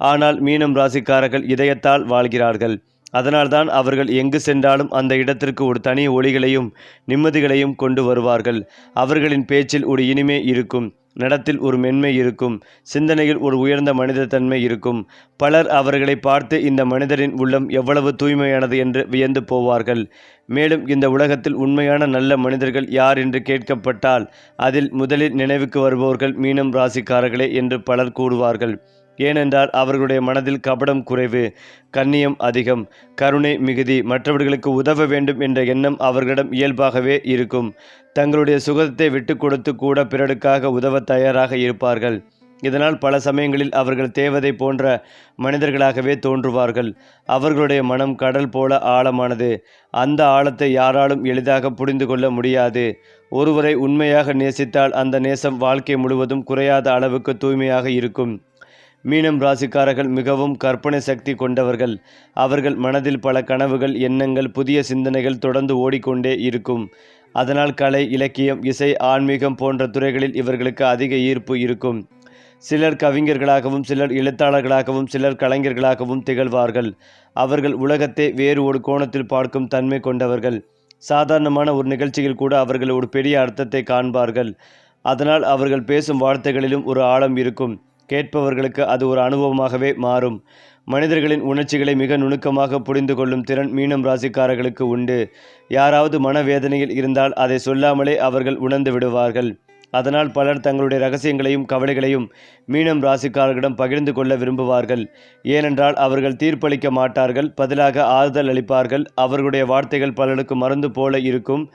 ஆனால் மீனம் ராசிக்காரர்கள் இதயத்தால் வாழ்கிறார்கள். அதனால்தான் அவர்கள் எங்கு சென்றாலும் அந்த இடத்திற்கு ஒரு தனி ஒளிகளையும் நிம்மதிகளையும் கொண்டு வருவார்கள். அவர்களின் பேச்சில் ஒரு இனிமை இருக்கும், நடத்தில் ஒரு மென்மை இருக்கும், சிந்தனையில் ஒரு உயர்ந்த மனித தன்மை இருக்கும். பலர் அவர்களை பார்த்து இந்த மனிதரின் உள்ளம் எவ்வளவு தூய்மையானது என்று வியந்து போவார்கள். மேலும் இந்த உலகத்தில் உண்மையான நல்ல மனிதர்கள் யார் என்று கேட்கப்பட்டால் அதில் முதலில் நினைவுக்கு வருபவர்கள் மீனம் ராசிக்காரர்களே என்று பலர் கூறுவார்கள். ஏனென்றால் அவர்களுடைய மனதில் கபடம் குறைவு, கண்ணியம் அதிகம், கருணை மிகுதி, மற்றவர்களுக்கு உதவ வேண்டும் என்ற எண்ணம் அவர்களிடம் இயல்பாகவே இருக்கும். தங்களுடைய சுகத்தை விட்டு கொடுத்து கூட பிறருக்காக உதவ தயாராக இருப்பார்கள். இதனால் பல சமயங்களில் அவர்கள் தேவதை போன்ற மனிதர்களாகவே தோன்றுவார்கள். அவர்களுடைய மனம் கடல் போல ஆழமானது. அந்த ஆழத்தை யாராலும் எளிதாக புரிந்து கொள்ள முடியாது. ஒருவரை உண்மையாக நேசித்தால் அந்த நேசம் வாழ்க்கை முழுவதும் குறையாத அளவுக்கு தூய்மையாக இருக்கும். மீனம் ராசிக்காரர்கள் மிகவும் கற்பனை சக்தி கொண்டவர்கள். அவர்கள் மனதில் பல கனவுகள், எண்ணங்கள், புதிய சிந்தனைகள் தொடர்ந்து ஓடிக்கொண்டே இருக்கும். அதனால் கலை, இலக்கியம், இசை, ஆன்மீகம் போன்ற துறைகளில் இவர்களுக்கு அதிக ஈர்ப்பு இருக்கும். சிலர் கவிஞர்களாகவும், சிலர் எழுத்தாளர்களாகவும், சிலர் கலைஞர்களாகவும் திகழ்வார்கள். அவர்கள் உலகத்தை வேறு ஒரு கோணத்தில் பார்க்கும் தன்மை கொண்டவர்கள். சாதாரணமான ஒரு நிகழ்ச்சியில் கூட அவர்கள் ஒரு பெரிய அர்த்தத்தை காண்பார்கள். அதனால் அவர்கள் பேசும் வார்த்தைகளிலும் ஒரு ஆழம் இருக்கும். கேட்பவர்களுக்கு அது ஒரு அனுபவமாகவே மாறும். மனிதர்களின் உணர்ச்சிகளை மிக நுணுக்கமாக புரிந்து கொள்ளும் திறன் மீனம் ராசிக்காரர்களுக்கு உண்டு. யாராவது மனவேதனையில் இருந்தால் அதை சொல்லாமலே அவர்கள் உணர்ந்து விடுவார்கள். அதனால் பலர் தங்களுடைய ரகசியங்களையும் கவலைகளையும் மீனம் ராசிக்காரர்களிடம் பகிர்ந்து கொள்ள விரும்புவார்கள். ஏனென்றால் அவர்கள் தீர்ப்பளிக்க மாட்டார்கள், பதிலாக ஆறுதல் அளிப்பார்கள். அவர்களுடைய வார்த்தைகள் பலருக்கு மருந்து போல இருக்கும்.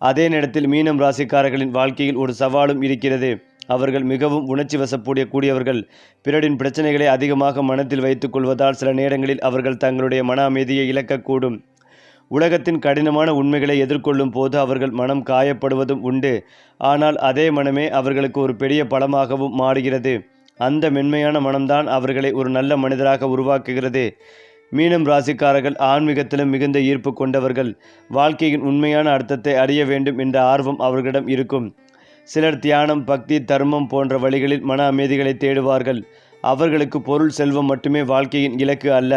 அதே நேரத்தில் மீனம் ராசிக்காரர்களின் வாழ்க்கையில் ஒரு சவாலும் இருக்கிறது. அவர்கள் மிகவும் உணர்ச்சி வசப்படக்கூடியவர்கள். பிறரின் பிரச்சனைகளை அதிகமாக மனத்தில் வைத்துக் கொள்வதால் சில நேரங்களில் அவர்கள் தங்களுடைய மன அமைதியை இழக்கக்கூடும். உலகத்தின் கடினமான உண்மைகளை எதிர்கொள்ளும் போது அவர்கள் மனம் காயப்படுவதும் உண்டு. ஆனால் அதே மனமே அவர்களுக்கு ஒரு பெரிய பலமாகவும் மாறுகிறது. அந்த மென்மையான மனம்தான் அவர்களை ஒரு நல்ல மனிதராக உருவாக்குகிறது. மீனம் ராசிக்காரர்கள் ஆன்மீகத்திலும் மிகுந்த ஈர்ப்பு கொண்டவர்கள். வாழ்க்கையின் உண்மையான அர்த்தத்தை அறிய வேண்டும் என்ற ஆர்வம் அவர்களிடம் இருக்கும். சிலர் தியானம், பக்தி, தர்மம் போன்ற வழிகளில் மன அமைதிகளை தேடுவார்கள். அவர்களுக்கு பொருள், செல்வம் மட்டுமே வாழ்க்கையின் இலக்கு அல்ல.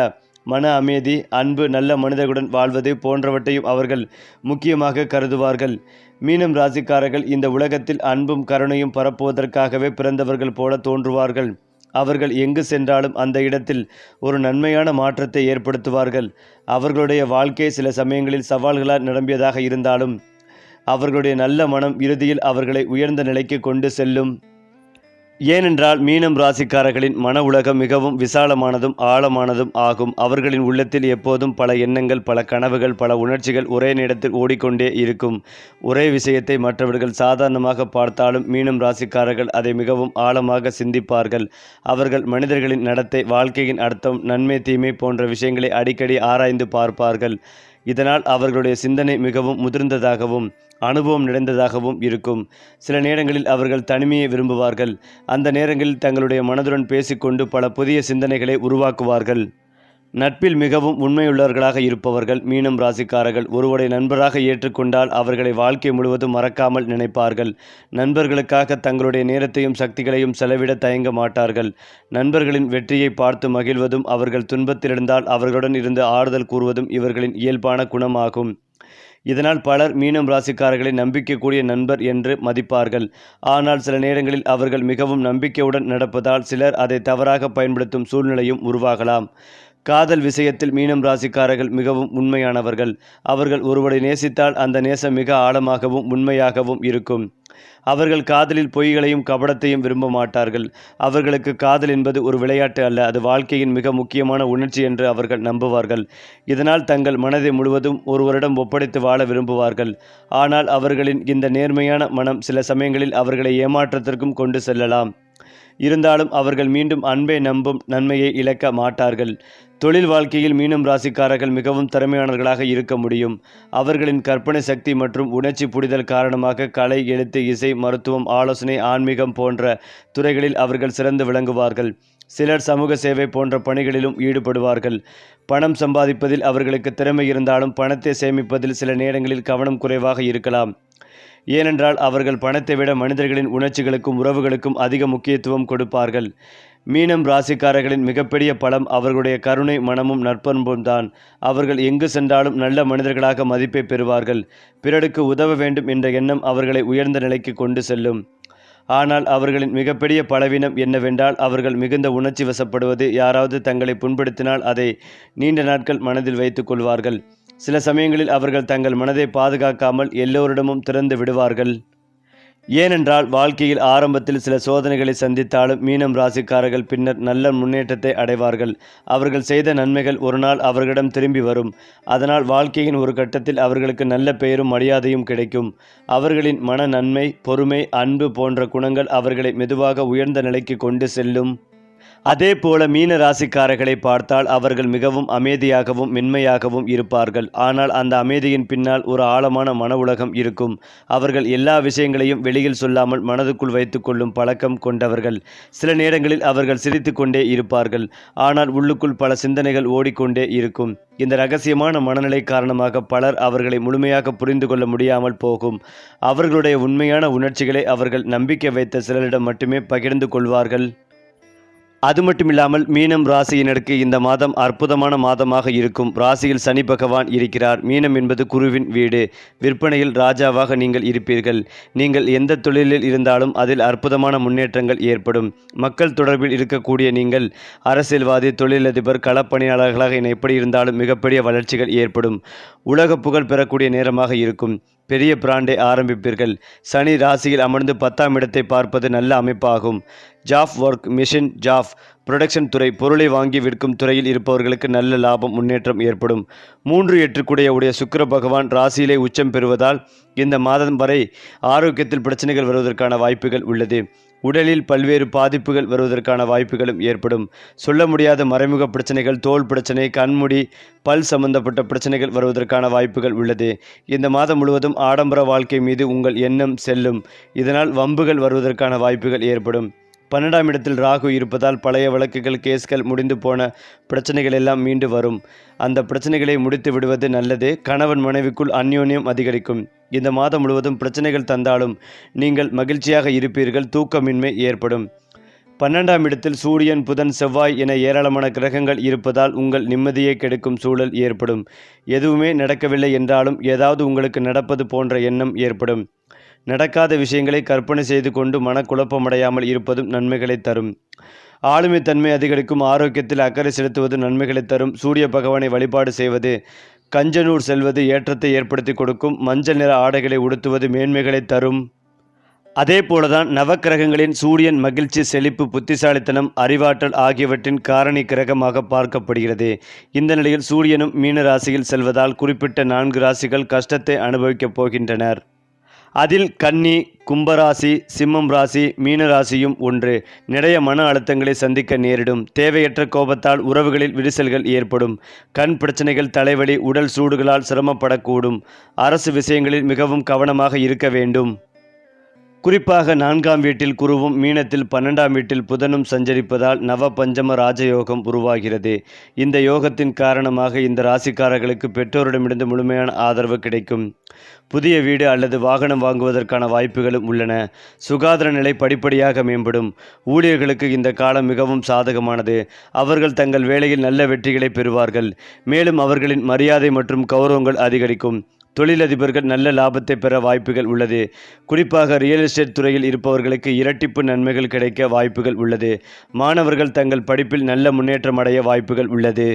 மன அமைதி, அன்பு, நல்ல மனிதர்களுடன் வாழ்வது போன்றவற்றையும் அவர்கள் முக்கியமாக கருதுவார்கள். மீனம் ராசிக்காரர்கள் இந்த உலகத்தில் அன்பும் கருணையும் பரப்புவதற்காகவே பிறந்தவர்கள் போல தோன்றுவார்கள். அவர்கள் எங்கு சென்றாலும் அந்த இடத்தில் ஒரு நன்மையான மாற்றத்தை ஏற்படுத்துவார்கள். அவர்களுடைய வாழ்க்கை சில சமயங்களில் சவால்களால் நிரம்பியதாக இருந்தாலும் அவர்களுடைய நல்ல மனம் இறுதியில் அவர்களை உயர்ந்த நிலைக்கு கொண்டு செல்லும். ஏனென்றால் மீனம் ராசிக்காரர்களின் மன உலகம் மிகவும் விசாலமானதும் ஆழமானதும் ஆகும். அவர்களின் உள்ளத்தில் எப்போதும் பல எண்ணங்கள், பல கனவுகள், பல உணர்ச்சிகள் ஒரே நேரத்தில் ஓடிக்கொண்டே இருக்கும். ஒரே விஷயத்தை மற்றவர்கள் சாதாரணமாக பார்த்தாலும் மீனம் ராசிக்காரர்கள் அதை மிகவும் ஆழமாக சிந்திப்பார்கள். அவர்கள் மனிதர்களின் நடத்தை, வாழ்க்கையின் அர்த்தம், நன்மை, தீமை போன்ற விஷயங்களை அடிக்கடி ஆராய்ந்து பார்ப்பார்கள். இதனால் அவர்களுடைய சிந்தனை மிகவும் முதிர்ந்ததாகவும் அனுபவம் நிறைந்ததாகவும் இருக்கும். சில நேரங்களில் அவர்கள் தனிமையை விரும்புவார்கள். அந்த நேரங்களில் தங்களுடைய மனதுடன் பேசிக்கொண்டு பல புதிய சிந்தனைகளை உருவாக்குவார்கள். நட்பில் மிகவும் உண்மையுள்ளவர்களாக இருப்பவர்கள் மீனம் ராசிக்காரர்கள். ஒருவரை நண்பராக ஏற்றுக்கொண்டால் அவர்களை வாழ்க்கை முழுவதும் மறக்காமல் நினைப்பார்கள். நண்பர்களுக்காக தங்களுடைய நேரத்தையும் சக்திகளையும் செலவிட தயங்க மாட்டார்கள். நண்பர்களின் வெற்றியை பார்த்து மகிழ்வதும் அவர்கள் துன்பத்திலிருந்தால் அவர்களுடன் இருந்து ஆறுதல் கூறுவதும் இவர்களின் இயல்பான குணமாகும். இதனால் பலர் மீனம் ராசிக்காரர்களை நம்பிக்கைக்கூடிய நண்பர் என்று மதிப்பார்கள். ஆனால் சில நேரங்களில் அவர்கள் மிகவும் நம்பிக்கையுடன் நடப்பதால் சிலர் அதை தவறாக பயன்படுத்தும் சூழ்நிலையும் உருவாகலாம். காதல் விஷயத்தில் மீனம் ராசிக்காரர்கள் மிகவும் உண்மையானவர்கள். அவர்கள் ஒருவரை நேசித்தால் அந்த நேசம் மிக ஆழமாகவும் உண்மையாகவும் இருக்கும். அவர்கள் காதலில் பொய்களையும் கபடத்தையும் விரும்ப மாட்டார்கள். அவர்களுக்கு காதல் என்பது ஒரு விளையாட்டு அல்ல, அது வாழ்க்கையின் மிக முக்கியமான உணர்ச்சி என்று அவர்கள் நம்புவார்கள். இதனால் தங்கள் மனதை முழுவதும் ஒருவரிடம் ஒப்படைத்து வாழ விரும்புவார்கள். ஆனால் அவர்களின் இந்த நேர்மையான மனம் சில சமயங்களில் அவர்களை ஏமாற்றத்திற்கும் கொண்டு செல்லலாம். இருந்தாலும் அவர்கள் மீண்டும் அன்பை நம்பும் நன்மையை இழக்க மாட்டார்கள். தொழில் வாழ்க்கையில் மீனம் ராசிக்காரர்கள் மிகவும் திறமையானவர்களாக இருக்க முடியும். அவர்களின் கற்பனை சக்தி மற்றும் உணர்ச்சி புரிதல் காரணமாக கலை, எழுத்து, இசை, மருத்துவம், ஆலோசனை, ஆன்மீகம் போன்ற துறைகளில் அவர்கள் சிறந்து விளங்குவார்கள். சிலர் சமூக சேவை போன்ற பணிகளிலும் ஈடுபடுவார்கள். பணம் சம்பாதிப்பதில் அவர்களுக்கு திறமை இருந்தாலும் பணத்தை சேமிப்பதில் சில நேரங்களில் கவனம் குறைவாக இருக்கலாம். ஏனென்றால் அவர்கள் பணத்தை விட மனிதர்களின் உணர்ச்சிகளுக்கும் உறவுகளுக்கும் அதிக முக்கியத்துவம் கொடுப்பார்கள். மீனம் ராசிக்காரர்களின் மிகப்பெரிய பலம் அவர்களுடைய கருணை மனமும் நற்பண்பும் தான். அவர்கள் எங்கு சென்றாலும் நல்ல மனிதர்களாக மதிப்பை பெறுவார்கள். பிறருக்கு உதவ வேண்டும் என்ற எண்ணம் அவர்களை உயர்ந்த நிலைக்கு கொண்டு செல்லும். ஆனால் அவர்களின் மிகப்பெரிய பலவீனம் என்னவென்றால் அவர்கள் மிகுந்த உணர்ச்சி வசப்படுவது. யாராவது தங்களை புண்படுத்தினால் அதை நீண்ட நாட்கள் மனதில் வைத்துக் கொள்வார்கள். சில சமயங்களில் அவர்கள் தங்கள் மனதை பாதுகாக்காமல் எல்லோரிடமும் திறந்து விடுவார்கள். ஏனென்றால் வாழ்க்கையில் ஆரம்பத்தில் சில சோதனைகளை சந்தித்தாலும் மீனம் ராசிக்காரர்கள் பின்னர் நல்ல முன்னேற்றத்தை அடைவார்கள். அவர்கள் செய்த நன்மைகள் ஒரு நாள் அவர்களிடம் திரும்பி வரும். அதனால் வாழ்க்கையின் ஒரு கட்டத்தில் அவர்களுக்கு நல்ல பெயரும் மரியாதையும் கிடைக்கும். அவர்களின் மன நன்மை, பொறுமை, அன்பு போன்ற குணங்கள் அவர்களை மெதுவாக உயர்ந்த நிலைக்கு கொண்டு செல்லும். அதே போல மீன ராசிக்காரர்களை பார்த்தால் அவர்கள் மிகவும் அமைதியாகவும் மென்மையாகவும் இருப்பார்கள். ஆனால் அந்த அமைதியின் பின்னால் ஒரு ஆழமான மன உலகம் இருக்கும். அவர்கள் எல்லா விஷயங்களையும் வெளியில் சொல்லாமல் மனதுக்குள் வைத்து கொள்ளும் பழக்கம் கொண்டவர்கள். சில நேரங்களில் அவர்கள் சிரித்து கொண்டே இருப்பார்கள். ஆனால் உள்ளுக்குள் பல சிந்தனைகள் ஓடிக்கொண்டே இருக்கும். இந்த இரகசியமான மனநிலை காரணமாக பலர் அவர்களை முழுமையாக புரிந்து கொள்ள முடியாமல் போகும். அவர்களுடைய உண்மையான உணர்ச்சிகளை அவர்கள் நம்பிக்கை வைத்த சிலரிடம் மட்டுமே பகிர்ந்து கொள்வார்கள். அது மட்டுமில்லாமல் மீனம் ராசியினருக்கு இந்த மாதம் அற்புதமான மாதமாக இருக்கும். ராசியில் சனி பகவான் இருக்கிறார். மீனம் என்பது குருவின் வீடு. விற்பனையில் ராஜாவாக நீங்கள் இருப்பீர்கள். நீங்கள் எந்த தொழிலில் இருந்தாலும் அதில் அற்புதமான முன்னேற்றங்கள் ஏற்படும். மக்கள் தொடர்பில் இருக்கக்கூடிய நீங்கள் அரசியல்வாதி, தொழிலதிபர், களப்பணியாளர்களாக எப்படி இருந்தாலும் மிகப்பெரிய வளர்ச்சிகள் ஏற்படும். உலக புகழ் பெறக்கூடிய நேரமாக இருக்கும். பெரிய பிராண்டை ஆரம்பிப்பீர்கள். சனி ராசியில் அமர்ந்து 10ஆம் இடத்தை பார்ப்பது நல்ல அமைப்பாகும். Job work, machine job, production துறை, பொருளை வாங்கி விற்கும் துறையில் இருப்பவர்களுக்கு நல்ல லாபம், முன்னேற்றம் ஏற்படும். 3-8 உடைய சுக்கிர பகவான் ராசியிலே உச்சம் பெறுவதால் இந்த மாதம் வரை ஆரோக்கியத்தில் பிரச்சனைகள் வருவதற்கான வாய்ப்புகள் உள்ளது. உடலில் பல்வேறு பாதிப்புகள் வருவதற்கான வாய்ப்புகளும் ஏற்படும். சொல்ல முடியாத மறைமுக பிரச்சனைகள், தோல் பிரச்சனை, கண்முடி, பல் சம்பந்தப்பட்ட பிரச்சனைகள் வருவதற்கான வாய்ப்புகள் உள்ளது. இந்த மாதம் முழுவதும் ஆடம்பர வாழ்க்கை மீது உங்கள் எண்ணம் செல்லும். இதனால் வம்புகள் வருவதற்கான வாய்ப்புகள் ஏற்படும். 12ஆம் இடத்தில் ராகு இருப்பதால் பழைய வழக்குகள், கேஸ்கள், முடிந்து போன பிரச்சனைகள் எல்லாம் மீண்டு வரும். அந்த பிரச்சனைகளை முடித்து விடுவது நல்லது. கணவன் மனைவிக்குள் அந்யோன்யம் அதிகரிக்கும். இந்த மாதம் முழுவதும் பிரச்சனைகள் தந்தாலும் நீங்கள் மகிழ்ச்சியாக இருப்பீர்கள். தூக்கமின்மை ஏற்படும். 12ஆம் இடத்தில் சூரியன், புதன், செவ்வாய் என ஏராளமான கிரகங்கள் இருப்பதால் உங்கள் நிம்மதியை கெடுக்கும் சூழல் ஏற்படும். எதுவுமே நடக்கவில்லை என்றாலும் ஏதாவது உங்களுக்கு நடப்பது போன்ற எண்ணம் ஏற்படும். நடக்காத விஷயங்களை கற்பனை செய்து கொண்டு மனக்குழப்பமடையாமல் இருப்பதும் நன்மைகளை தரும். ஆளுமை தன்மை அதிகரிக்கும். ஆரோக்கியத்தில் அக்கறை செலுத்துவது நன்மைகளை தரும். சூரிய பகவானை வழிபாடு செய்வது, கஞ்சனூர் செல்வது ஏற்றத்தை ஏற்படுத்தி கொடுக்கும். மஞ்சள் நிற ஆடைகளை உடுத்துவது மேன்மைகளை தரும். அதே போலதான் நவக்கிரகங்களின் சூரியன் மகிழ்ச்சி, செழிப்பு, புத்திசாலித்தனம், அறிவாற்றல் ஆகியவற்றின் காரணி கிரகமாக பார்க்கப்படுகிறது. இந்த நிலையில் சூரியனும் மீன ராசியில் செல்வதால் குறிப்பிட்ட 4 ராசிகள் கஷ்டத்தை அனுபவிக்கப் போகின்றனர். அதில் கன்னி, கும்பராசி, சிம்மம் ராசி, மீன ராசியும் ஒன்று. நிறைய மன அழுத்தங்களை சந்திக்க நேரிடும். தேவையற்ற கோபத்தால் உறவுகளில் விரிசல்கள் ஏற்படும். கண் பிரச்சனைகள், தலைவலி, உடல் சூடுகளால் சிரமப்படக்கூடும். அரசு விஷயங்களில் மிகவும் கவனமாக இருக்க வேண்டும். குறிப்பாக 4ஆம் வீட்டில் குருவும் மீனத்தில் 12ஆம் வீட்டில் புதனும் சஞ்சரிப்பதால் நவ பஞ்சம ராஜயோகம் உருவாகிறது. இந்த யோகத்தின் காரணமாக இந்த ராசிக்காரர்களுக்கு பெற்றோரிடமிருந்து முழுமையான ஆதரவு கிடைக்கும். புதிய வீடு அல்லது வாகனம் வாங்குவதற்கான வாய்ப்புகளும் உள்ளன. சுகாதார நிலை படிப்படியாக மேம்படும். ஊழியர்களுக்கு இந்த காலம் மிகவும் சாதகமானது. அவர்கள் தங்கள் வேலையில் நல்ல வெற்றிகளை பெறுவார்கள். மேலும் அவர்களின் மரியாதை மற்றும் கௌரவங்கள் அதிகரிக்கும். தொழிலதிபர்கள் நல்ல லாபத்தை பெற வாய்ப்புகள் உள்ளது. குறிப்பாக ரியல் எஸ்டேட் துறையில் இருப்பவர்களுக்கு இரட்டிப்பு நன்மைகள் கிடைக்க வாய்ப்புகள் உள்ளது. மாணவர்கள் தங்கள் படிப்பில் நல்ல முன்னேற்றம் அடைய வாய்ப்புகள் உள்ளது.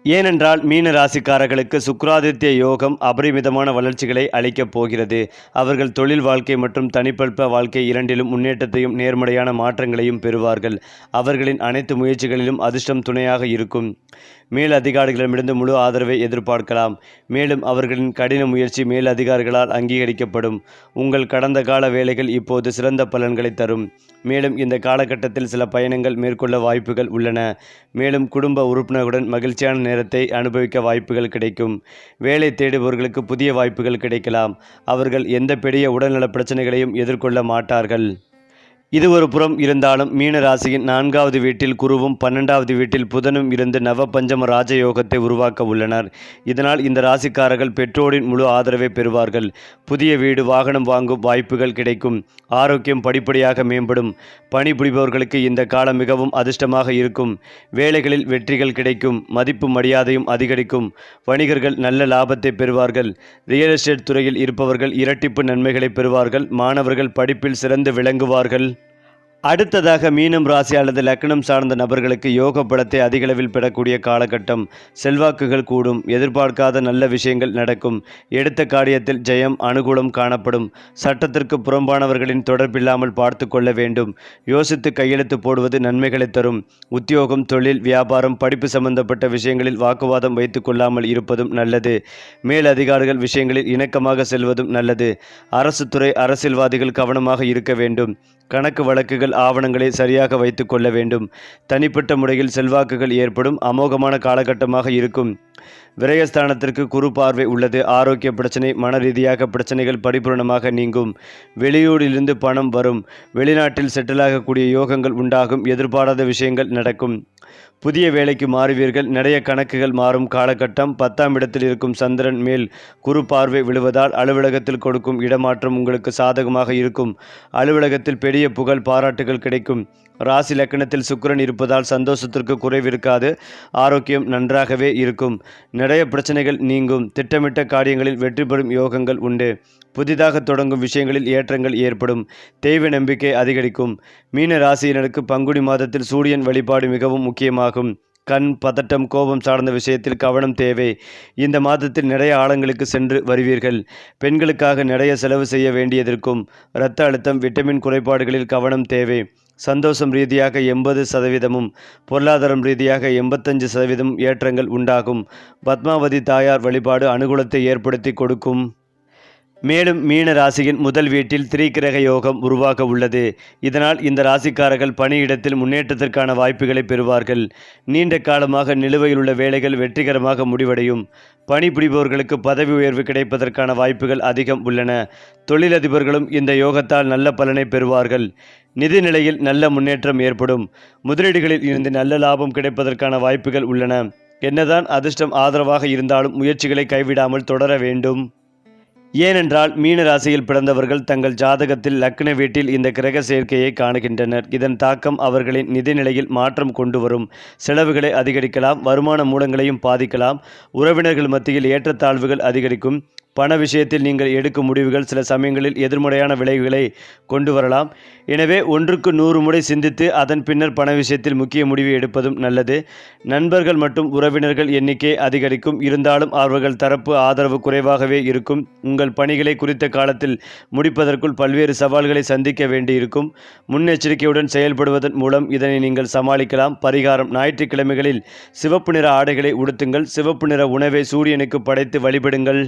ஏனென்றால் மீன ராசிக்காரர்களுக்கு சுக்கிராதித்ய யோகம் அபரிமிதமான வளர்ச்சிகளை அளிக்கப் போகிறது. அவர்கள் தொழில் வாழ்க்கை மற்றும் தனிப்பட்ட வாழ்க்கை இரண்டிலும் முன்னேற்றத்தையும் நேர்மறையான மாற்றங்களையும் பெறுவார்கள். அவர்களின் அனைத்து முயற்சிகளிலும் அதிர்ஷ்டம் துணையாக இருக்கும். மேல் அதிகாரிகளிடமிருந்து முழு ஆதரவை எதிர்பார்க்கலாம். மேலும் அவர்களின் கடின முயற்சி மேல் அதிகாரிகளால் அங்கீகரிக்கப்படும். உங்கள் கடந்த கால வேலைகள் இப்போது சிறந்த பலன்களை தரும். மேலும் இந்த காலகட்டத்தில் சில பயணங்கள் மேற்கொள்ள வாய்ப்புகள் உள்ளன. மேலும் குடும்ப உறுப்பினர்களுடன் மகிழ்ச்சியான நேரத்தை அனுபவிக்க வாய்ப்புகள் கிடைக்கும். வேலை தேடுபவர்களுக்கு புதிய வாய்ப்புகள் கிடைக்கலாம். அவர்கள் எந்த பெரிய உடல்நல பிரச்சனைகளையும் எதிர்கொள்ள மாட்டார்கள். இது ஒரு புறம் இருந்தாலும் மீன ராசியின் 4வது வீட்டில் குருவும் 12வது வீட்டில் புதனும் இருந்து நவ பஞ்சம ராஜயோகத்தை உருவாக்க உள்ளனர். இதனால் இந்த ராசிக்காரர்கள் பெற்றோரின் முழு ஆதரவை பெறுவார்கள். புதிய வீடு வாகனம் வாங்கும் வாய்ப்புகள் கிடைக்கும். ஆரோக்கியம் படிப்படியாக மேம்படும். பணிபுரிபவர்களுக்கு இந்த காலம் மிகவும் அதிர்ஷ்டமாக இருக்கும். வேலைகளில் வெற்றிகள் கிடைக்கும். மதிப்பு மரியாதையும் அதிகரிக்கும். வணிகர்கள் நல்ல லாபத்தை பெறுவார்கள். ரியல் எஸ்டேட் துறையில் இருப்பவர்கள் இரட்டிப்பு நன்மைகளை பெறுவார்கள். மாணவர்கள் படிப்பில் சிறந்து விளங்குவார்கள். அடுத்ததாக மீனம் ராசி அல்லது லக்னம் சார்ந்த நபர்களுக்கு யோக பலத்தை அதிகளவில் பெறக்கூடிய காலகட்டம். செல்வாக்குகள் கூடும். எதிர்பார்க்காத நல்ல விஷயங்கள் நடக்கும். எடுத்த காரியத்தில் ஜெயம் அனுகூலம் காணப்படும். சட்டத்திற்கு புறம்பானவர்களின் தொடர்பில்லாமல் பார்த்து கொள்ள வேண்டும். யோசித்து கையெழுத்து போடுவது நன்மைகளை தரும். உத்தியோகம், தொழில், வியாபாரம், படிப்பு சம்பந்தப்பட்ட விஷயங்களில் வாக்குவாதம் வைத்து கொள்ளாமல் இருப்பதும் நல்லது. மேல் அதிகாரிகள் விஷயங்களில் இணக்கமாக செல்வதும் நல்லது. அரசு துறை அரசியல்வாதிகள் கவனமாக இருக்க வேண்டும். கணக்கு வழக்குகள் ஆவணங்களை சரியாக வைத்து கொள்ள வேண்டும். தனிப்பட்ட முறையில் செல்வாக்குகள் ஏற்படும். அமோகமான காலகட்டமாக இருக்கும். விரயஸ்தானத்திற்கு குரு பார்வை உள்ளது. ஆரோக்கிய பிரச்சனை, மன ரீதியாக பிரச்சனைகள் பரிபூர்ணமாக நீங்கும். வெளியூரிலிருந்து பணம் வரும். வெளிநாட்டில் செட்டிலாகக்கூடிய யோகங்கள் உண்டாகும். எதிர்பாராத விஷயங்கள் நடக்கும். புதிய வேலைக்கு மாறுவீர்கள். நிறைய கணக்குகள் மாறும் காலகட்டம். 10ஆம் இடத்தில் இருக்கும் சந்திரன் மேல் குரு பார்வை விழுவதால் அலுவலகத்தில் கொடுக்கும் இடமாற்றம் உங்களுக்கு சாதகமாக இருக்கும். அலுவலகத்தில் பெரிய புகழ், பாராட்டுகள் கிடைக்கும். ராசி லக்னத்தில் சுக்கிரன் இருப்பதால் சந்தோஷத்திற்கு குறைவிருக்காது. ஆரோக்கியம் நன்றாகவே இருக்கும். நிறைய பிரச்சனைகள் நீங்கும். திட்டமிட்ட காரியங்களில் வெற்றி பெறும் யோகங்கள் உண்டு. புதிதாக தொடங்கும் விஷயங்களில் ஏற்றங்கள் ஏற்படும். தெய்வ நம்பிக்கை அதிகரிக்கும். மீன ராசியினருக்கு பங்குனி மாதத்தில் சூரியன் வழிபாடு மிகவும் முக்கியமாகும். கண், பதட்டம், கோபம் சார்ந்த விஷயத்தில் கவனம் தேவை. இந்த மாதத்தில் நிறைய ஆழங்களுக்கு சென்று வருவீர்கள். பெண்களுக்காக நிறைய செலவு செய்ய வேண்டியதற்கும். இரத்த அழுத்தம், விட்டமின் குறைபாடுகளில் கவனம் தேவை. சந்தோஷம் ரீதியாக 80%, பொருளாதாரம் ரீதியாக 85% ஏற்றங்கள் உண்டாகும். பத்மாவதி தாயார் வழிபாடு அனுகூலத்தை ஏற்படுத்தி கொடுக்கும். மேலும் மீன ராசியின் முதல் வீட்டில் திரிகிரக யோகம் உருவாக உள்ளது. இதனால் இந்த ராசிக்காரர்கள் பணியிடத்தில் முன்னேற்றத்திற்கான வாய்ப்புகளை பெறுவார்கள். நீண்ட காலமாக நிலுவையில் உள்ள வேலைகள் வெற்றிகரமாக முடிவடையும். பணிபுரிபவர்களுக்கு பதவி உயர்வு கிடைப்பதற்கான வாய்ப்புகள் அதிகம் உள்ளன. தொழிலதிபர்களும் இந்த யோகத்தால் நல்ல பலனை பெறுவார்கள். நிதி நிலையில் நல்ல முன்னேற்றம் ஏற்படும். முதலீடுகளில் இருந்து நல்ல லாபம் கிடைப்பதற்கான வாய்ப்புகள் உள்ளன. என்னதான் அதிர்ஷ்டம் ஆதரவாக இருந்தாலும் முயற்சிகளை கைவிடாமல் தொடர வேண்டும். ஏனென்றால் மீன ராசியில் பிறந்தவர்கள் தங்கள் ஜாதகத்தில் லக்ன வீட்டில் இந்த கிரக சேர்க்கையை காணுகின்றனர். இதன் தாக்கம் அவர்களின் நிதி நிலையில் மாற்றம் கொண்டு வரும். செலவுகளை அதிகரிக்கலாம். வருமான மூலங்களையும் பாதிக்கலாம். உறவினர்கள் மத்தியில் ஏற்றத்தாழ்வுகள் அதிகரிக்கும். பண விஷயத்தில் நீங்கள் எடுக்கும் முடிவுகள் சில சமயங்களில் எதிர்மறையான விளைவுகளை கொண்டு வரலாம். எனவே 1க்கு 100 முறை சிந்தித்து அதன் பின்னர் பண விஷயத்தில் முக்கிய முடிவு எடுப்பதும் நல்லது. நண்பர்கள் மற்றும் உறவினர்கள் எண்ணிக்கை அதிகரிக்கும். இருந்தாலும் அவர்கள் தரப்பு ஆதரவு குறைவாகவே இருக்கும். உங்கள் பணிகளை குறித்த காலத்தில் முடிப்பதற்குள் பல்வேறு சவால்களை சந்திக்க வேண்டியிருக்கும். முன்னெச்சரிக்கையுடன் செயல்படுவதன் மூலம் இதனை நீங்கள் சமாளிக்கலாம். பரிகாரம்: ஞாயிற்றுக்கிழமைகளில் சிவப்பு நிற ஆடைகளை உடுத்துங்கள். சிவப்பு நிற உணவை சூரியனுக்கு படைத்து வழிபடுங்கள்.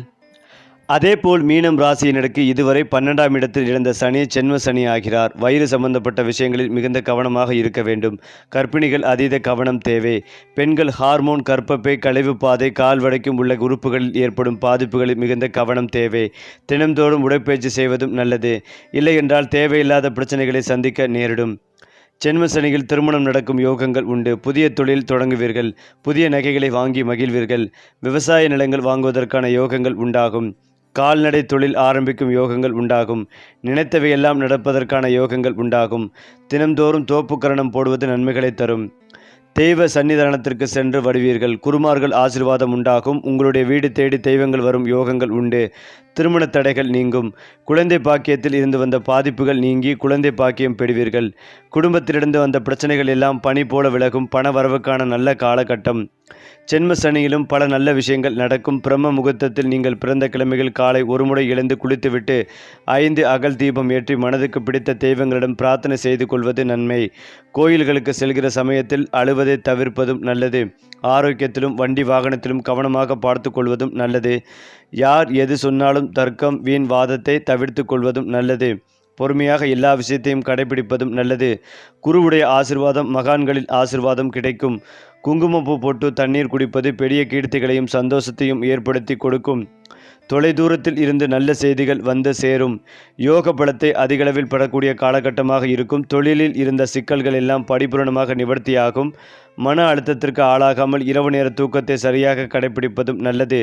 அதேபோல் மீனம் ராசியினருக்கு இதுவரை 12ஆம் இடத்தில் இருந்த சனி ஜென்ம சனி ஆகிறார். வயிறு சம்பந்தப்பட்ட விஷயங்களில் மிகுந்த கவனமாக இருக்க வேண்டும். கர்ப்பிணிகள் அதீத கவனம் தேவை. பெண்கள் ஹார்மோன், கர்ப்பப்பை, கழிவு பாதை, கால் வரைக்கும் உள்ள உறுப்புகளில் ஏற்படும் பாதிப்புகளில் மிகுந்த கவனம் தேவை. தினம்தோறும் உடற்பயிற்சி செய்வதும் நல்லது. இல்லையென்றால் தேவையில்லாத பிரச்சனைகளை சந்திக்க நேரிடும். ஜென்ம சனியில் திருமணம் நடக்கும் யோகங்கள் உண்டு. புதிய தொழில் தொடங்குவீர்கள். புதிய நகைகளை வாங்கி மகிழ்வீர்கள். விவசாய நிலங்கள் வாங்குவதற்கான யோகங்கள் உண்டாகும். கால்நடை தொழில் ஆரம்பிக்கும் யோகங்கள் உண்டாகும். நினைத்தவையெல்லாம் நடப்பதற்கான யோகங்கள் உண்டாகும். தினம்தோறும் தோப்புக்கரணம் போடுவது நன்மைகளை தரும். தெய்வ சன்னிதானத்திற்கு சென்று வருவீர்கள். குருமார்கள் ஆசீர்வாதம் உண்டாகும். உங்களுடைய வீடு தேடி தெய்வங்கள் வரும் யோகங்கள் உண்டு. திருமண தடைகள் நீங்கும். குழந்தை பாக்கியத்தில் இருந்து வந்த பாதிப்புகள் நீங்கி குழந்தை பாக்கியம் பெறுவீர்கள். குடும்பத்திலிருந்து வந்த பிரச்சனைகள் எல்லாம் பனி போல விலகும். பண வரவுக்கான நல்ல காலகட்டம். ஜென்ம சனியிலும் பல நல்ல விஷயங்கள் நடக்கும். பிரம்ம முகூர்த்தத்தில் நீங்கள் பிறந்த கிழமைகள் காலை ஒருமுறை எழுந்து குளித்துவிட்டு 5 அகல் தீபம் ஏற்றி மனதுக்கு பிடித்த தெய்வங்களிடம் பிரார்த்தனை செய்து கொள்வது நன்மை. கோயில்களுக்கு செல்கிற சமயத்தில் அழுவதை தவிர்ப்பதும் நல்லது. ஆரோக்கியத்திலும் வண்டி வாகனத்திலும் கவனமாக பார்த்து கொள்வதும் நல்லது. யார் எது சொன்னாலும் தர்க்கம், வீண் வாதத்தை தவிர்த்து கொள்வதும் நல்லது. பொறுமையாக எல்லா விஷயத்தையும் கடைபிடிப்பதும் நல்லது. குருவுடைய ஆசிர்வாதம், மகான்களின் ஆசிர்வாதம் கிடைக்கும். குங்குமப்பூ போட்டு தண்ணீர் குடிப்பது பெரிய கீர்த்திகளையும் சந்தோஷத்தையும் ஏற்படுத்தி கொடுக்கும். தொலைதூரத்தில் இருந்து நல்ல செய்திகள் வந்து சேரும். யோக பலத்தை அதிகளவில் பெறக்கூடிய காலகட்டமாக இருக்கும். தொழிலில் இருந்த சிக்கல்கள் எல்லாம் படிபூரணமாக நிவர்த்தியாகும். மன அழுத்தத்திற்கு ஆளாகாமல் இரவு நேர தூக்கத்தை சரியாக கடைபிடிப்பதும் நல்லது.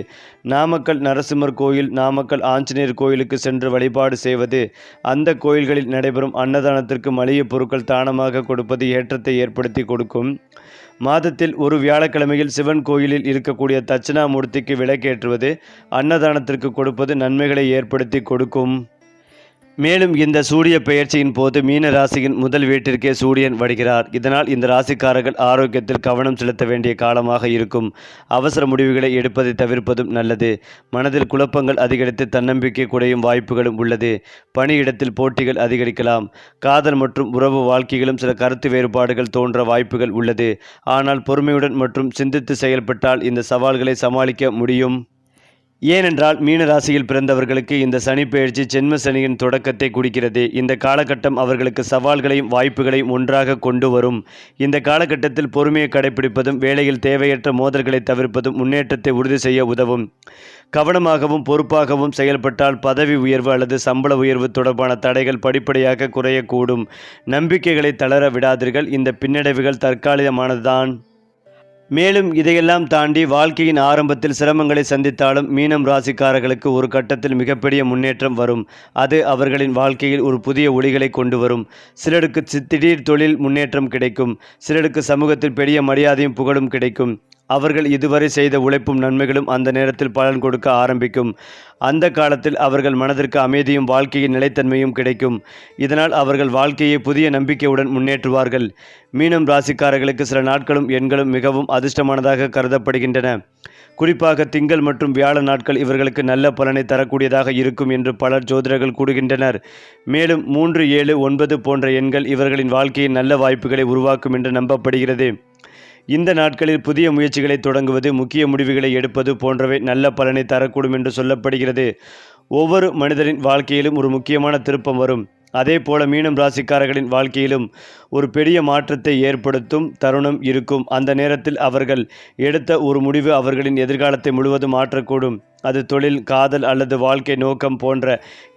நாமக்கல் நரசிம்மர் கோயில், நாமக்கல் ஆஞ்சநேயர் கோயிலுக்கு சென்று வழிபாடு செய்வது, அந்த கோயில்களில் நடைபெறும் அன்னதானத்திற்கு மளிகை பொருட்கள் தானமாக கொடுப்பது ஏற்றத்தை ஏற்படுத்தி கொடுக்கும். மாதத்தில் ஒரு வியாழக்கிழமையில் சிவன் கோயிலில் இருக்கக்கூடிய தட்சிணாமூர்த்திக்கு விளக்கேற்றுவது, அன்னதானத்திற்கு கொடுப்பது நன்மைகளை ஏற்படுத்தி கொடுக்கும். மேலும் இந்த சூரிய பெயர்ச்சியின் போது மீன ராசியின் முதல் வீட்டிற்கே சூரியன் வருகிறார். இதனால் இந்த ராசிக்காரர்கள் ஆரோக்கியத்தில் கவனம் செலுத்த வேண்டிய காலமாக இருக்கும். அவசர முடிவுகளை எடுப்பதை தவிர்ப்பதும் நல்லது. மனதில் குழப்பங்கள் அதிகரித்து தன்னம்பிக்கை குறையும் வாய்ப்புகளும் உள்ளது. பணியிடத்தில் போட்டிகள் அதிகரிக்கலாம். காதல் மற்றும் உறவு வாழ்க்கையிலும் சில கருத்து வேறுபாடுகள் தோன்ற வாய்ப்புகள் உள்ளது. ஆனால் பொறுமையுடன் மற்றும் சிந்தித்து செயல்பட்டால் இந்த சவால்களை சமாளிக்க முடியும். ஏனென்றால் மீன ராசியில் பிறந்தவர்களுக்கு இந்த சனி பெயர்ச்சி ஜென்ம சனியின் தொடக்கத்தை குறிக்கிறது. இந்த காலகட்டம் அவர்களுக்கு சவால்களையும் வாய்ப்புகளையும் ஒன்றாக கொண்டு வரும். இந்த காலகட்டத்தில் பொறுமையை கடைபிடிப்பதும் வேலையில் தேவையற்ற மோதல்களை தவிர்ப்பதும் முன்னேற்றத்தை உறுதி செய்ய உதவும். கவனமாகவும் பொறுப்பாகவும் செயல்பட்டால் பதவி உயர்வு அல்லது சம்பள உயர்வு தொடர்பான தடைகள் படிப்படியாக குறையக்கூடும். நம்பிக்கைகளை தளர விடாதீர்கள். இந்த பின்னடைவுகள் தற்காலிகமானதுதான். மேலும் இதையெல்லாம் தாண்டி வாழ்க்கையின் ஆரம்பத்தில் சிரமங்களை சந்தித்தாலும் மீனம் ராசிக்காரர்களுக்கு ஒரு கட்டத்தில் மிகப்பெரிய முன்னேற்றம் வரும். அது அவர்களின் வாழ்க்கையில் ஒரு புதிய ஒளிகளை கொண்டு வரும். சிலருக்கு திடீர் தொழில் முன்னேற்றம் கிடைக்கும். சிலருக்கு சமூகத்தில் பெரிய மரியாதையும் புகழும் கிடைக்கும். அவர்கள் இதுவரை செய்த உழைப்பும் நன்மைகளும் அந்த நேரத்தில் பலன் கொடுக்க ஆரம்பிக்கும். அந்த காலத்தில் அவர்கள் மனதிற்கு அமைதியும் வாழ்க்கையின் நிலைத்தன்மையும் கிடைக்கும். இதனால் அவர்கள் வாழ்க்கையை புதிய நம்பிக்கையுடன் முன்னேற்றுவார்கள். மீனம் ராசிக்காரர்களுக்கு சில நாட்களும் எண்களும் மிகவும் அதிர்ஷ்டமானதாக கருதப்படுகின்றன. குறிப்பாக திங்கள் மற்றும் வியாழ நாட்கள் இவர்களுக்கு நல்ல பலனை தரக்கூடியதாக இருக்கும் என்று பலர் ஜோதிடர்கள் கூறுகின்றனர். மேலும் 3, 7, 9 போன்ற எண்கள் இவர்களின் வாழ்க்கையின் நல்ல வாய்ப்புகளை உருவாக்கும் என்று நம்பப்படுகிறது. இந்த நாட்களில் புதிய முயற்சிகளை தொடங்குவது, முக்கிய முடிவுகளை எடுப்பது போன்றவை நல்ல பலனை தரக்கூடும் என்று சொல்லப்படுகிறது. ஒவ்வொரு மனிதரின் வாழ்க்கையிலும் ஒரு முக்கியமான திருப்பம் வரும். அதே போல மீனம் ராசிக்காரர்களின் வாழ்க்கையிலும் ஒரு பெரிய மாற்றத்தை ஏற்படுத்தும் தருணம் இருக்கும். அந்த நேரத்தில் அவர்கள் எடுத்த ஒரு முடிவு அவர்களின் எதிர்காலத்தை முழுவதும் மாற்றக்கூடும். அது தொழில், காதல் அல்லது வாழ்க்கை நோக்கம் போன்ற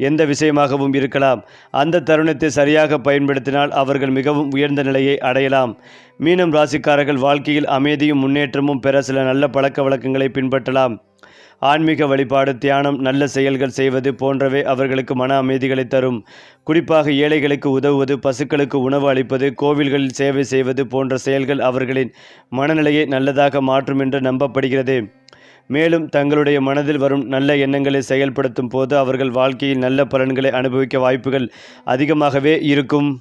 எந்த விஷயமாகவும் இருக்கலாம். அந்த தருணத்தை சரியாக பயன்படுத்தினால் அவர்கள் மிகவும் உயர்ந்த நிலையை அடையலாம். மீனம் ராசிக்காரர்கள் வாழ்க்கையில் அமைதியும் முன்னேற்றமும் பெற சில நல்ல பழக்க வழக்கங்களை பின்பற்றலாம். ஆன்மீக வழிபாடு, தியானம், நல்ல செயல்கள் செய்வது போன்றவை அவர்களுக்கு மன அமைதிகளை தரும். குறிப்பாக ஏழைகளுக்கு உதவுவது, பசுக்களுக்கு உணவு அளிப்பது, கோவில்களில் சேவை செய்வது போன்ற செயல்கள் அவர்களின் மனநிலையை நல்லதாக மாற்றும் என்று நம்பப்படுகிறது. மேலும் தங்களுடைய மனதில் வரும் நல்ல எண்ணங்களை செயல்படுத்தும் போது அவர்கள் வாழ்க்கையில் நல்ல பலன்களை அனுபவிக்க வாய்ப்புகள் அதிகமாகவே இருக்கும்.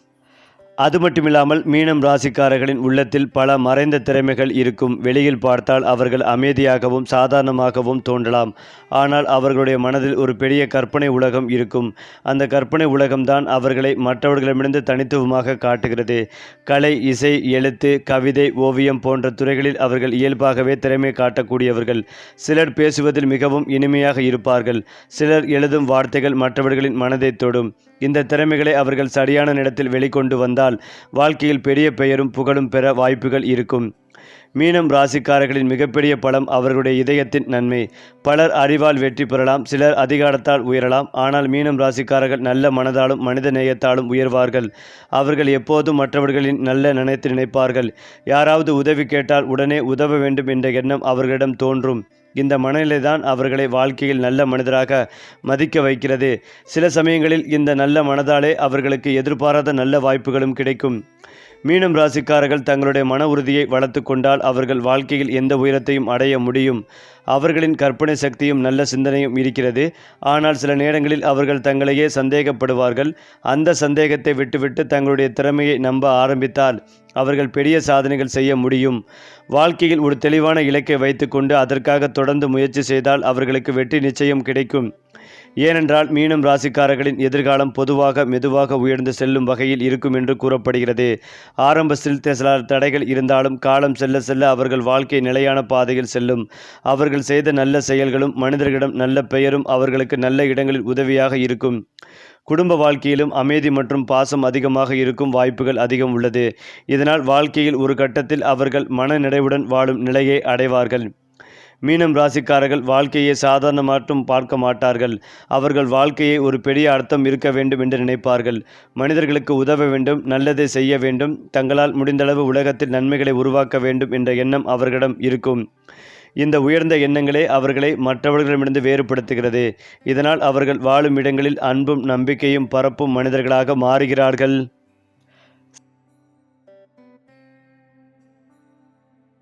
அது மட்டுமில்லாமல் மீனம் ராசிக்காரர்களின் உள்ளத்தில் பல மறைந்த திறமைகள் இருக்கும். வெளியில் பார்த்தால் அவர்கள் அமைதியாகவும் சாதாரணமாகவும் தோன்றலாம். ஆனால் அவர்களுடைய மனதில் ஒரு பெரிய கற்பனை உலகம் இருக்கும். அந்த கற்பனை உலகம்தான் அவர்களை மற்றவர்களிடமிருந்து தனித்துவமாக காட்டுகிறது. கலை, இசை, எழுத்து, கவிதை, ஓவியம் போன்ற துறைகளில் அவர்கள் இயல்பாகவே திறமை காட்டக்கூடியவர்கள். சிலர் பேசுவதில் மிகவும் இனிமையாக இருப்பார்கள். சிலர் எழுதும் வார்த்தைகள் மற்றவர்களின் மனதை தொடும். இந்த திறமைகளை அவர்கள் சரியான நேரத்தில் வெளிக்கொண்டு வந்தால் வாழ்க்கையில் பெரிய பெயரும் புகழும் பெற வாய்ப்புகள் இருக்கும். மீனம் ராசிக்காரர்களின் மிகப்பெரிய பலம் அவர்களுடைய இதயத்தின் நன்மை. பலர் அறிவால் வெற்றி பெறலாம், சிலர் அதிகாரத்தால் உயரலாம். ஆனால் மீனம் ராசிக்காரர்கள் நல்ல மனதாலும் மனித நேயத்தாலும் உயர்வார்கள். அவர்கள் எப்போதும் மற்றவர்களின் நல்ல நினைப்பார்கள். யாராவது உதவி கேட்டால் உடனே உதவ வேண்டும் என்ற எண்ணம் அவர்களிடம் தோன்றும். இந்த மனநிலைதான் அவர்களை வாழ்க்கையில் நல்ல மனிதராக மதிக்க வைக்கிறது. சில சமயங்களில் இந்த நல்ல மனதாலே அவர்களுக்கு எதிர்பாராத நல்ல வாய்ப்புகளும் கிடைக்கும். மீனம் ராசிக்காரர்கள் தங்களுடைய மன உறுதியை வளர்த்து கொண்டால் அவர்கள் வாழ்க்கையில் எந்த உயரத்தையும் அடைய முடியும். அவர்களின் கற்பனை சக்தியும் நல்ல சிந்தனையும் இருக்கிறது. ஆனால் சில நேரங்களில் அவர்கள் தங்களையே சந்தேகப்படுவார்கள். அந்த சந்தேகத்தை விட்டுவிட்டு தங்களுடைய திறமையை நம்ப ஆரம்பித்தால் அவர்கள் பெரிய சாதனைகள் செய்ய முடியும். வாழ்க்கையில் ஒரு தெளிவான இலக்கை வைத்துக்கொண்டு அதற்காக தொடர்ந்து முயற்சி செய்தால் அவர்களுக்கு வெற்றி நிச்சயம் கிடைக்கும். ஏனென்றால் மீனம் ராசிக்காரர்களின் எதிர்காலம் பொதுவாக மெதுவாக உயர்ந்து செல்லும் வகையில் இருக்கும் என்று கூறப்படுகிறது. ஆரம்பத்தில் சில தடைகள் இருந்தாலும் காலம் செல்ல செல்ல அவர்கள் வாழ்க்கை நிலையான பாதையில் செல்லும். அவர்கள் செய்த நல்ல செயல்களும் மனிதர்களிடம் நல்ல பெயரும் அவர்களுக்கு நல்ல இடங்களில் உதவியாக இருக்கும். குடும்ப வாழ்க்கையிலும் அமைதி மற்றும் பாசம் அதிகமாக இருக்கும் வாய்ப்புகள் அதிகம் உள்ளது. இதனால் வாழ்க்கையில் ஒரு கட்டத்தில் அவர்கள் மன நிறைவுடன் வாழும் நிலையை அடைவார்கள். மீனம் ராசிக்காரர்கள் வாழ்க்கையை சாதாரண மட்டும் பார்க்க மாட்டார்கள். அவர்கள் வாழ்க்கையை ஒரு பெரிய அர்த்தம் இருக்க வேண்டும் என்று நினைப்பார்கள். மனிதர்களுக்கு உதவ வேண்டும், நல்லதை செய்ய வேண்டும், தங்களால் முடிந்தளவு உலகத்தில் நன்மைகளை உருவாக்க வேண்டும் என்ற எண்ணம் அவர்களிடம் இருக்கும். இந்த உயர்ந்த எண்ணங்களே அவர்களை மற்றவர்களிடமிருந்து வேறுபடுத்துகிறது. இதனால் அவர்கள் வாழும் இடங்களில் அன்பும் நம்பிக்கையும் பரப்பும் மனிதர்களாக மாறுகிறார்கள்.